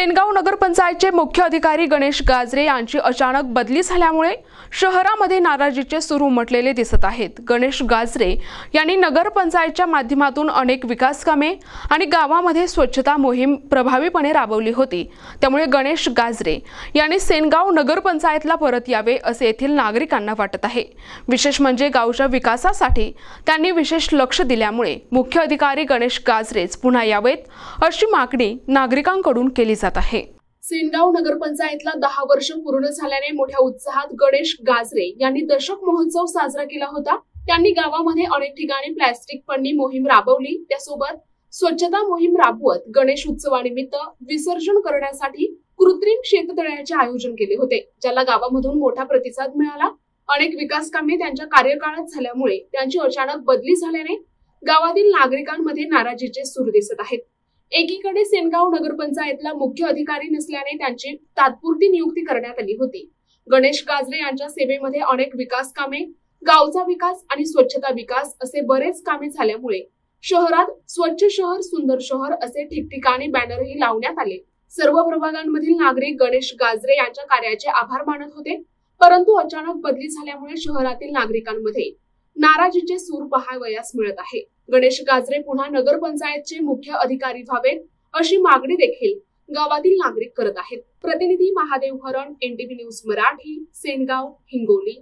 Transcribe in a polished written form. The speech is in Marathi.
सेनगाव नगरपंचायतचे मुख्य अधिकारी गणेश गाजरे यांची अचानक बदली झाल्यामुळे शहरामध्ये नाराजीचे सूर उमटलेले दिसत आहेत। गणेश गाजरे यांनी नगरपंचायतच्या माध्यमातून अनेक विकास कामे आणि गावामध्ये स्वच्छता मोहीम प्रभावीपणे राबवली होती। त्यामुळे गणेश गाजरे यांनी सेनगाव नगरपंचायतला परत यावे असे येथील नागरिकांना वाटत आहे। विशेष म्हणजे गावच्या विकासासाठी त्यांनी विशेष लक्ष दिल्यामुळे मुख्य अधिकारी गणेश गाजरेच पुन्हा यावेत अशी मागणी नागरिकांकडून केली जात आहे। सेनगाव नगरपंचायतला 10 वर्ष पूर्ण झाल्याने मोठ्या उत्साहात गणेश गाजरे यांनी दशक महोत्सव साजरा केला होता। त्यांनी गावामध्ये अनेक ठिकाणी प्लास्टिक पन्नी मोहीम राबवली। त्यासोबत स्वच्छता मोहीम राबवत गणेश उत्सवानिमित्त विसर्जन करण्यासाठी कृत्रिम शेततळ्याचे आयोजन केले होते, ज्याला गावामधून मोठा प्रतिसाद मिळाला। अनेक विकास कामे त्यांच्या कार्यकाळात झाल्यामुळे त्यांची अचानक बदली झाल्याने गावातील नागरिकांमध्ये नाराजीचे सूर दिसत आहेत। एकीकडे सेनगाव नगरपंचायतला मुख्य अधिकारी नसल्याने त्यांची तात्पुरती नियुक्ती करण्यात आली होती। गणेश गाजरे यांच्या सेवेमध्ये अनेक विकास कामे, गावचा विकास आणि स्वच्छता विकास असे बरेच कामे झाल्यामुळे शहरात स्वच्छ शहर सुंदर शहर असे ठिकठिकाणी बॅनरही लावण्यात आले। सर्व प्रभागांमधील नागरिक गणेश गाजरे यांच्या कार्याचे आभार मानत होते, परंतु अचानक बदली झाल्यामुळे शहरातील नागरिकांमध्ये नाराजीचे सूर पाहावयास मिळत आहे। गणेश गाजरे पुन्हा नगरपंचायतचे मुख्य अधिकारी व्हावेत अशी मागणी देखील गावातील नागरिक करत आहेत। प्रतिनिधी महादेव हरण, NTV न्यूज मराठी, सेनगाव, हिंगोली।